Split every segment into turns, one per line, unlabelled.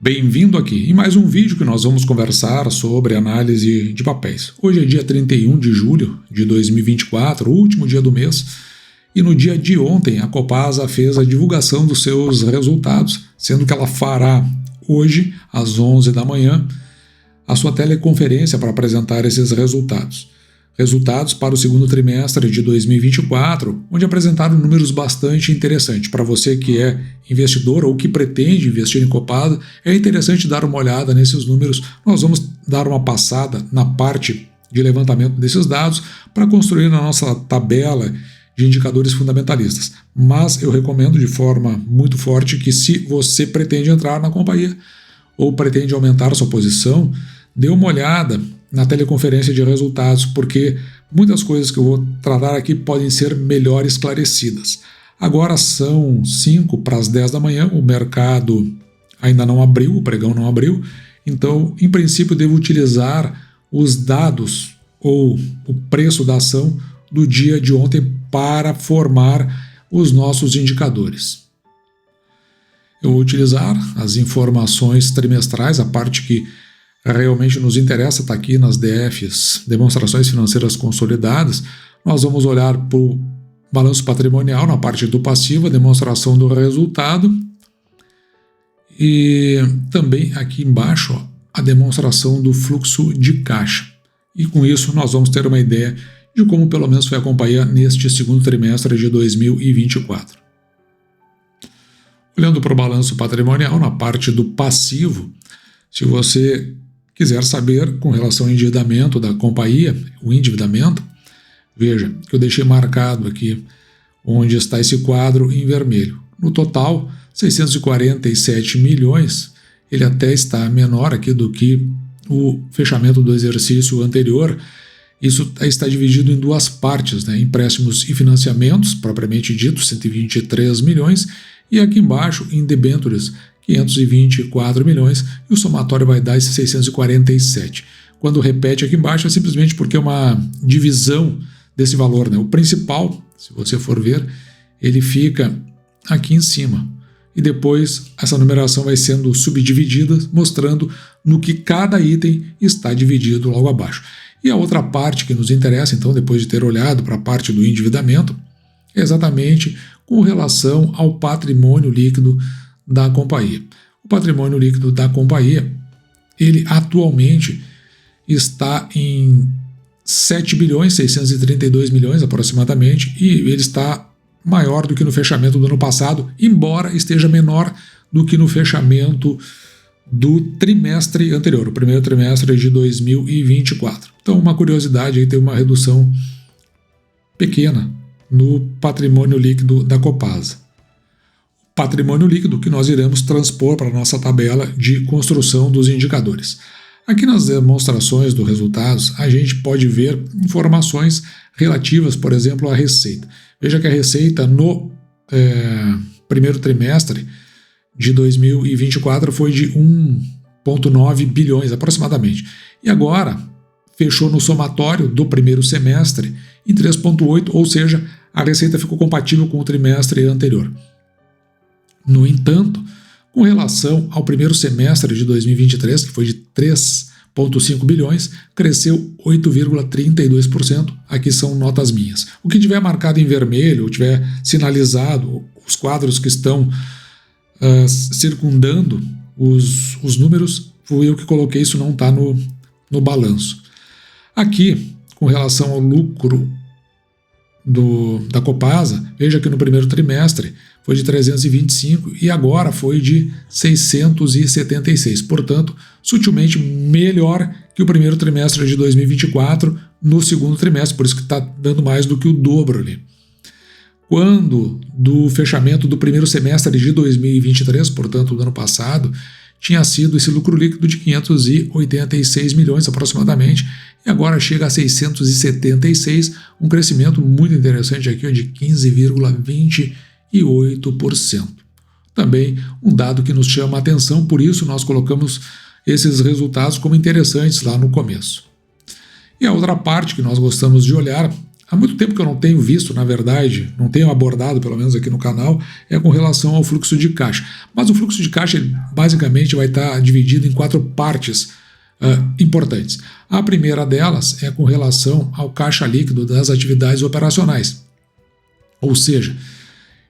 Bem-vindo aqui em mais um vídeo que nós vamos conversar sobre análise de papéis. Hoje é dia 31 de julho de 2024, o último dia do mês, e no dia de ontem a Copasa fez a divulgação dos seus resultados, sendo que ela fará hoje, às 11 da manhã, a sua teleconferência para apresentar esses resultados. Resultados para o segundo trimestre de 2024, onde apresentaram números bastante interessantes. Para você que é investidor ou que pretende investir em Copasa, é interessante dar uma olhada nesses números. Nós vamos dar uma passada na parte de levantamento desses dados para construir a nossa tabela de indicadores fundamentalistas. Mas eu recomendo de forma muito forte que, se você pretende entrar na companhia ou pretende aumentar a sua posição, dê uma olhada na teleconferência de resultados, porque muitas coisas que eu vou tratar aqui podem ser melhor esclarecidas. Agora são 5 para as 10 da manhã, o mercado ainda não abriu, o pregão não abriu, então, em princípio, devo utilizar os dados ou o preço da ação do dia de ontem para formar os nossos indicadores. Eu vou utilizar as informações trimestrais, a parte que realmente nos interessa está aqui nas DFs, Demonstrações Financeiras Consolidadas. Nós vamos olhar para o balanço patrimonial na parte do passivo, a demonstração do resultado, e também aqui embaixo a demonstração do fluxo de caixa. E com isso nós vamos ter uma ideia de como pelo menos foi a companhia neste segundo trimestre de 2024. Olhando para o balanço patrimonial na parte do passivo, se você quiser saber com relação ao endividamento da companhia, o endividamento, veja que eu deixei marcado aqui onde está esse quadro em vermelho. No total, 647 milhões, ele até está menor aqui do que o fechamento do exercício anterior. Isso está dividido em duas partes, né? Empréstimos e financiamentos, propriamente dito, 123 milhões, e aqui embaixo em debêntures, 524 milhões, e o somatório vai dar esses 647. Quando repete aqui embaixo é simplesmente porque é uma divisão desse valor, né? O principal, se você for ver, ele fica aqui em cima. E depois essa numeração vai sendo subdividida, mostrando no que cada item está dividido logo abaixo. E a outra parte que nos interessa, então, depois de ter olhado para a parte do endividamento, é exatamente com relação ao patrimônio líquido da companhia. O patrimônio líquido da companhia, ele atualmente está em 7 bilhões 632 milhões aproximadamente, e ele está maior do que no fechamento do ano passado, embora esteja menor do que no fechamento do trimestre anterior, o primeiro trimestre de 2024. Então, uma curiosidade aí, tem uma redução pequena no patrimônio líquido da Copasa. Patrimônio líquido que nós iremos transpor para a nossa tabela de construção dos indicadores. Aqui nas demonstrações dos resultados, a gente pode ver informações relativas, por exemplo, à receita. Veja que a receita no primeiro trimestre de 2024 foi de 1,9 bilhões aproximadamente. E agora fechou no somatório do primeiro semestre em 3,8, ou seja, a receita ficou compatível com o trimestre anterior. No entanto, com relação ao primeiro semestre de 2023, que foi de 3,5 bilhões, cresceu 8,32%. Aqui são notas minhas. O que tiver marcado em vermelho, ou tiver sinalizado, os quadros que estão circundando os números, fui eu que coloquei, isso não está no balanço. Aqui, com relação ao lucro da Copasa, veja que no primeiro trimestre foi de 325 e agora foi de 676, portanto, sutilmente melhor que o primeiro trimestre de 2024 no segundo trimestre, por isso que está dando mais do que o dobro ali. Quando do fechamento do primeiro semestre de 2023, portanto do ano passado, tinha sido esse lucro líquido de 586 milhões aproximadamente, e agora chega a 676, um crescimento muito interessante aqui de 15,28%. Também um dado que nos chama a atenção, por isso nós colocamos esses resultados como interessantes lá no começo. E a outra parte que nós gostamos de olhar há muito tempo que eu não tenho visto, na verdade, não tenho abordado, pelo menos aqui no canal, é com relação ao fluxo de caixa. Mas o fluxo de caixa basicamente vai estar dividido em 4 partes importantes. A primeira delas é com relação ao caixa líquido das atividades operacionais. Ou seja,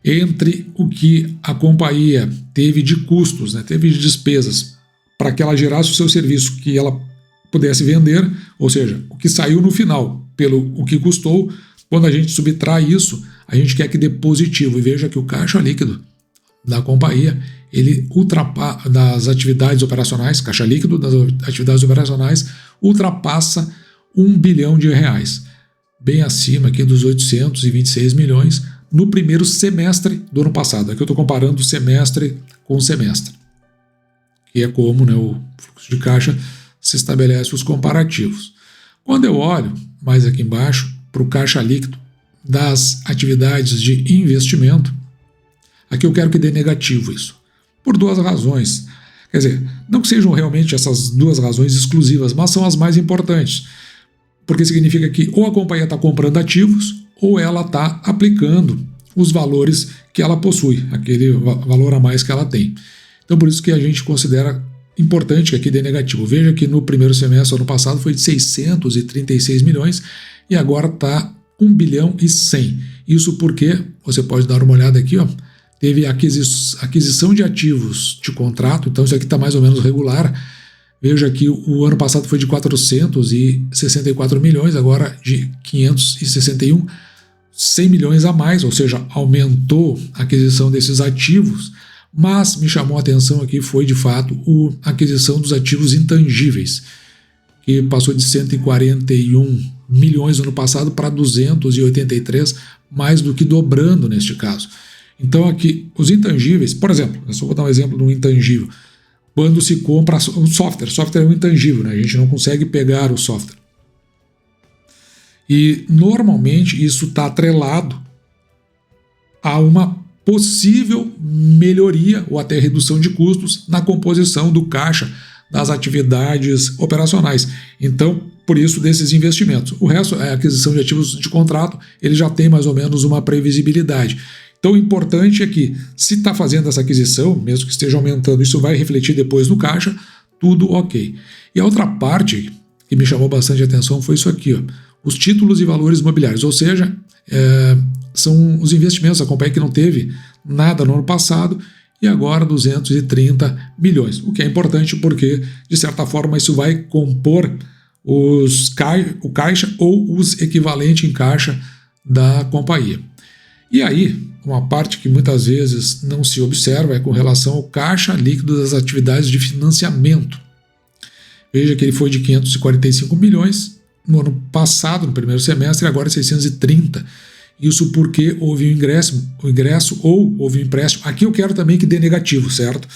entre o que a companhia teve de custos, né, teve de despesas para que ela gerasse o seu serviço, que ela pudesse vender, ou seja, o que saiu no final pelo o que custou, quando a gente subtrai isso, a gente quer que dê positivo. E veja que o caixa líquido da companhia, ele ultrapassa das atividades operacionais, caixa líquido das atividades operacionais, ultrapassa R$1 bilhão, bem acima aqui dos 826 milhões no primeiro semestre do ano passado. Aqui eu estou comparando semestre com semestre, que é como, né, o fluxo de caixa se estabelece os comparativos. Quando eu olho mais aqui embaixo para o caixa líquido das atividades de investimento, aqui eu quero que dê negativo isso, por 2 razões. Quer dizer, não que sejam realmente essas 2 razões exclusivas, mas são as mais importantes, porque significa que ou a companhia está comprando ativos ou ela está aplicando os valores que ela possui, aquele valor a mais que ela tem. Então, por isso que a gente considera importante que aqui dê negativo. Veja que no primeiro semestre do ano passado foi de 636 milhões e agora está 1 bilhão e 100. Isso porque, você pode dar uma olhada aqui, ó, teve aquisição de ativos de contrato, então isso aqui está mais ou menos regular. Veja que o ano passado foi de 464 milhões, agora de 561, 100 milhões a mais, ou seja, aumentou a aquisição desses ativos, mas me chamou a atenção aqui foi de fato a aquisição dos ativos intangíveis, que passou de 141 milhões no ano passado para 283, mais do que dobrando neste caso. Então aqui, os intangíveis, por exemplo, eu só vou dar um exemplo de um intangível. Quando se compra um software é um intangível, né? A gente não consegue pegar o software. E normalmente isso está atrelado a uma possível melhoria ou até redução de custos na composição do caixa das atividades operacionais. Então, por isso, desses investimentos. O resto é aquisição de ativos de contrato, ele já tem mais ou menos uma previsibilidade. Então, o importante é que, se está fazendo essa aquisição, mesmo que esteja aumentando, isso vai refletir depois no caixa, tudo ok. E a outra parte que me chamou bastante atenção foi isso aqui, ó, os títulos e valores imobiliários, ou seja, são os investimentos da companhia que não teve nada no ano passado e agora 230 milhões, o que é importante porque, de certa forma, isso vai compor o caixa ou os equivalentes em caixa da companhia. E aí, uma parte que muitas vezes não se observa é com relação ao caixa líquido das atividades de financiamento. Veja que ele foi de 545 milhões no ano passado, no primeiro semestre, e agora 630. Isso porque houve o ingresso ou houve um empréstimo. Aqui eu quero também que dê negativo, certo?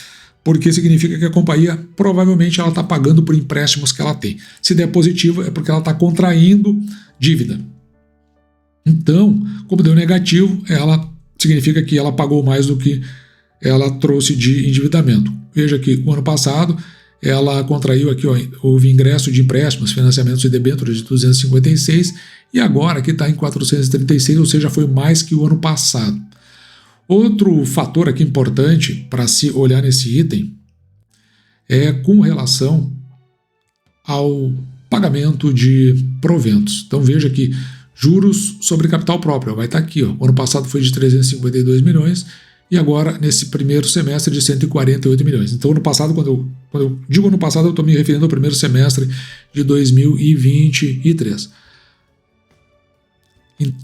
Porque significa que a companhia provavelmente ela está pagando por empréstimos que ela tem. Se der positivo é porque ela está contraindo dívida. Então, como deu negativo, ela significa que ela pagou mais do que ela trouxe de endividamento. Veja que o ano passado ela contraiu aqui, ó, houve ingresso de empréstimos, financiamentos e debêntures de 256 e agora aqui está em 436, ou seja, foi mais que o ano passado. Outro fator aqui importante para se olhar nesse item é com relação ao pagamento de proventos. Então veja que juros sobre capital próprio vai estar aqui, ó. O ano passado foi de 352 milhões e agora nesse primeiro semestre de 148 milhões. Então ano passado, quando eu digo ano passado, eu estou me referindo ao primeiro semestre de 2023.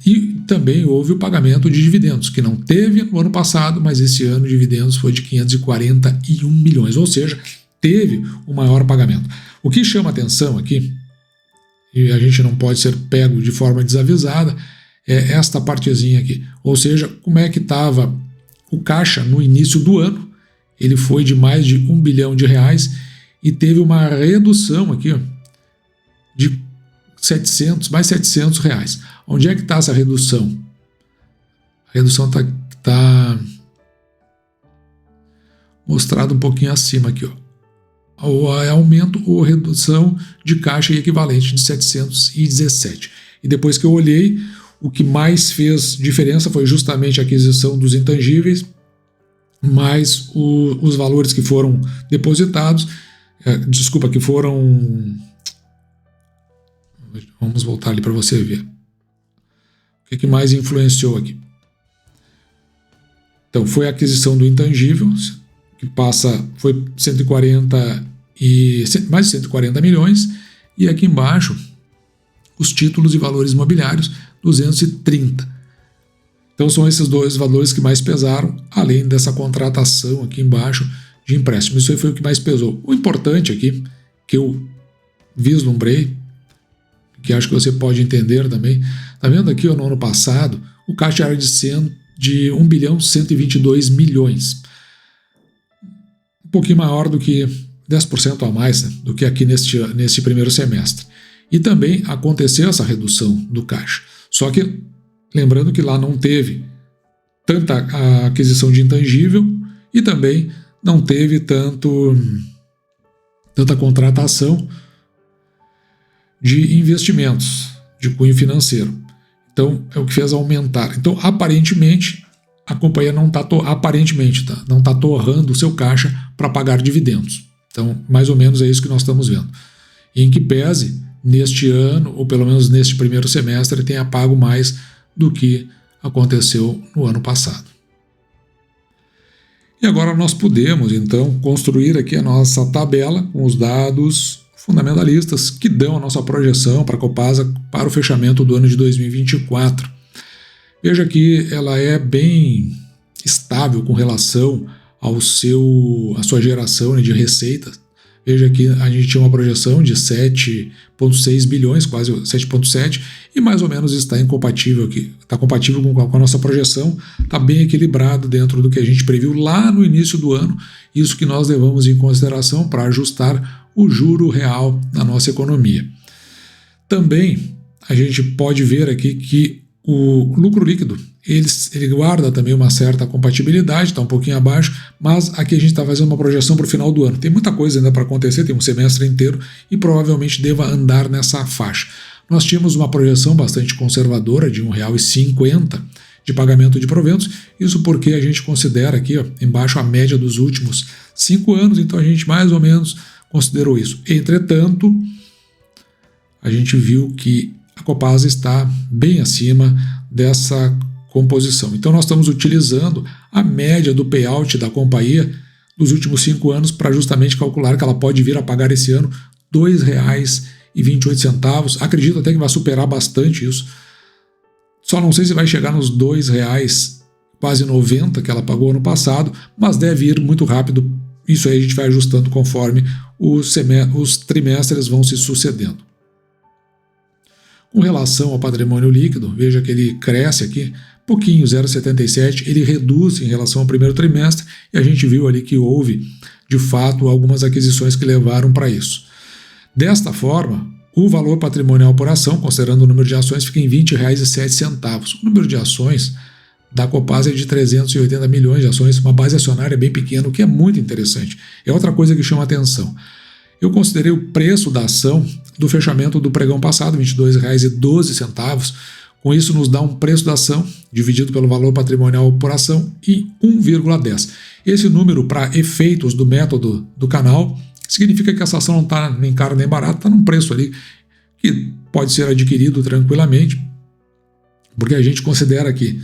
E também houve o pagamento de dividendos, que não teve no ano passado, mas esse ano dividendos foi de 541 milhões, ou seja, teve um maior pagamento. O que chama atenção aqui, e a gente não pode ser pego de forma desavisada, é esta partezinha aqui. Ou seja, como é que estava o caixa no início do ano, ele foi de mais de R$1 bilhão e teve uma redução aqui, ó, de mais 700 reais. Onde é que está essa redução? A redução está mostrado um pouquinho acima aqui, ó. O aumento ou redução de caixa equivalente de 717. E depois que eu olhei, O que mais fez diferença foi justamente a aquisição dos intangíveis, mais os valores que foram depositados, que foram... Vamos voltar ali para você ver. O que mais influenciou aqui? Então, foi a aquisição do intangível, que foi mais de 140 milhões, e aqui embaixo, os títulos e valores imobiliários, 230. Então, são esses dois valores que mais pesaram, além dessa contratação aqui embaixo de empréstimo. Isso aí foi o que mais pesou. O importante aqui, que eu vislumbrei, que acho que você pode entender também, está vendo aqui no ano passado, o caixa era de 1 bilhão 122 milhões. Um pouquinho maior do que 10% a mais, né, do que aqui neste primeiro semestre. E também aconteceu essa redução do caixa. Só que, lembrando que lá não teve tanta aquisição de intangível e também não teve tanta contratação de investimentos de cunho financeiro. Então, é o que fez aumentar. Então, aparentemente, a companhia não está torrando o seu caixa para pagar dividendos. Então, mais ou menos é isso que nós estamos vendo. E em que pese, neste ano, ou pelo menos neste primeiro semestre, ele tenha pago mais do que aconteceu no ano passado. E agora nós podemos, então, construir aqui a nossa tabela com os dados fundamentalistas que dão a nossa projeção para a Copasa para o fechamento do ano de 2024. Veja que ela é bem estável com relação à sua geração de receitas. Veja que a gente tinha uma projeção de 7,6 bilhões, quase 7,7, e mais ou menos está compatível com a nossa projeção, está bem equilibrado dentro do que a gente previu lá no início do ano, isso que nós levamos em consideração para ajustar o juro real na nossa economia. Também a gente pode ver aqui que o lucro líquido ele guarda também uma certa compatibilidade, está um pouquinho abaixo, mas aqui a gente está fazendo uma projeção para o final do ano. Tem muita coisa ainda para acontecer, tem um semestre inteiro e provavelmente deva andar nessa faixa. Nós tínhamos uma projeção bastante conservadora de R$ 1,50 de pagamento de proventos, isso porque a gente considera aqui embaixo a média dos últimos 5 anos, então a gente mais ou menos considerou isso. Entretanto, a gente viu que a Copasa está bem acima dessa composição. Então nós estamos utilizando a média do payout da companhia dos últimos 5 anos para justamente calcular que ela pode vir a pagar esse ano R$ 2,28. Acredito até que vai superar bastante isso. Só não sei se vai chegar nos R$ 2,90 que ela pagou ano passado, mas deve ir muito rápido. Isso aí a gente vai ajustando conforme os trimestres vão se sucedendo. Com relação ao patrimônio líquido, veja que ele cresce aqui, pouquinho, 0,77, ele reduz em relação ao primeiro trimestre, e a gente viu ali que houve, de fato, algumas aquisições que levaram para isso. Desta forma, o valor patrimonial por ação, considerando o número de ações, fica em R$ 20,07. O número de ações da Copasa é de 380 milhões de ações, uma base acionária bem pequena, o que é muito interessante. É outra coisa que chama atenção. Eu considerei o preço da ação do fechamento do pregão passado, R$ 22,12. Com isso, nos dá um preço da ação, dividido pelo valor patrimonial por ação, em 1,10. Esse número, para efeitos do método do canal, significa que essa ação não está nem cara nem barata, está num preço ali que pode ser adquirido tranquilamente, porque a gente considera que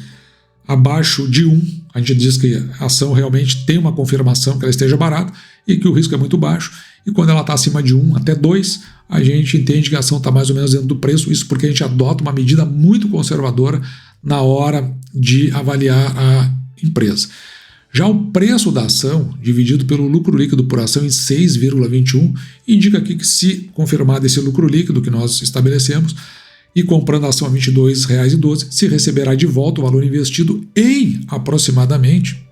abaixo de 1, a gente diz que a ação realmente tem uma confirmação que ela esteja barata e que o risco é muito baixo, e quando ela está acima de 1 até 2, a gente entende que a ação está mais ou menos dentro do preço, isso porque a gente adota uma medida muito conservadora na hora de avaliar a empresa. Já o preço da ação, dividido pelo lucro líquido por ação em 6,21, indica aqui que, se confirmado esse lucro líquido que nós estabelecemos, e comprando a ação a R$ 22,12, se receberá de volta o valor investido em aproximadamente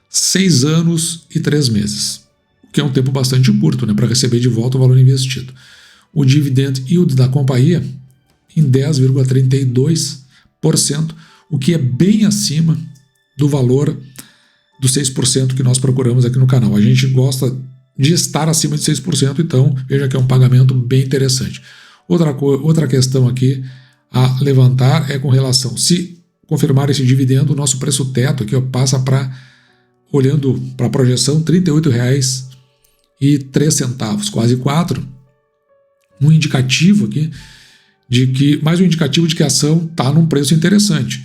6 anos e 3 meses, o que é um tempo bastante curto, né, para receber de volta o valor investido. O dividend yield da companhia em 10,32%, o que é bem acima do valor dos 6% que nós procuramos aqui no canal. A gente gosta de estar acima de 6%, então veja que é um pagamento bem interessante. Outra questão aqui, a levantar é com relação, se confirmar esse dividendo, o nosso preço teto aqui passa para, olhando para a projeção, R$ 38,03, quase 4. Um indicativo aqui mais um indicativo de que a ação está num preço interessante.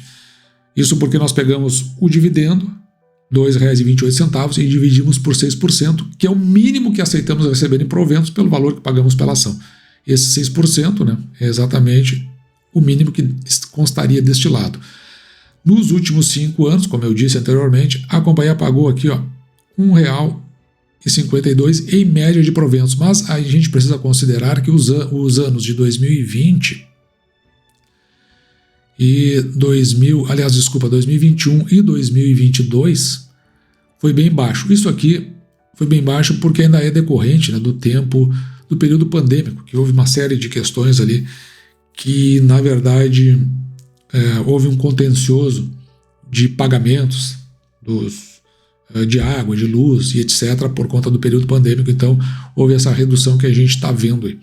Isso porque nós pegamos o dividendo, R$ 2,28, e dividimos por 6%, que é o mínimo que aceitamos receber em proventos pelo valor que pagamos pela ação. Esse 6%, né, é exatamente o mínimo que constaria deste lado. Nos últimos 5 anos, como eu disse anteriormente, a companhia pagou aqui R$ 1,52 em média de proventos, mas a gente precisa considerar que os anos de 2020 2021 e 2022 foi bem baixo. Isso aqui foi bem baixo porque ainda é decorrente, né, do período pandêmico, que houve uma série de questões ali que, na verdade, houve um contencioso de pagamentos de água, de luz e etc. por conta do período pandêmico, então houve essa redução que a gente está vendo aí.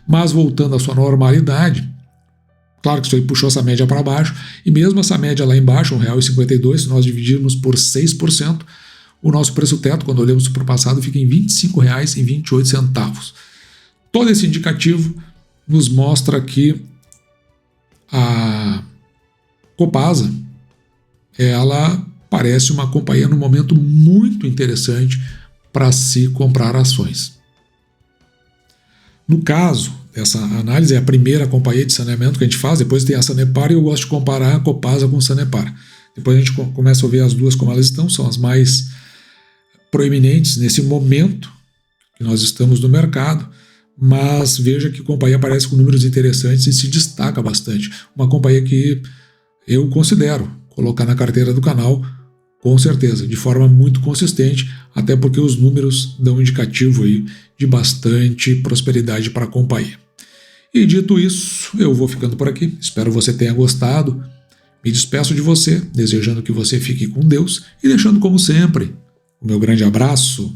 Mas voltando à sua normalidade, claro que isso aí puxou essa média para baixo, e mesmo essa média lá embaixo, R$ 1,52, se nós dividirmos por 6%, o nosso preço teto, quando olhamos para o passado, fica em R$ 25,28. Todo esse indicativo nos mostra que a Copasa, ela parece uma companhia num momento muito interessante para se comprar ações. No caso, essa análise é a primeira companhia de saneamento que a gente faz, depois tem a Sanepar, e eu gosto de comparar a Copasa com a Sanepar. Depois a gente começa a ver as duas como elas estão, são as mais proeminentes nesse momento que nós estamos no mercado, mas veja que a companhia aparece com números interessantes e se destaca bastante. Uma companhia que eu considero colocar na carteira do canal, com certeza, de forma muito consistente, até porque os números dão um indicativo aí de bastante prosperidade para a companhia. E dito isso, eu vou ficando por aqui. Espero você tenha gostado. Me despeço de você, desejando que você fique com Deus e deixando, como sempre, o meu grande abraço.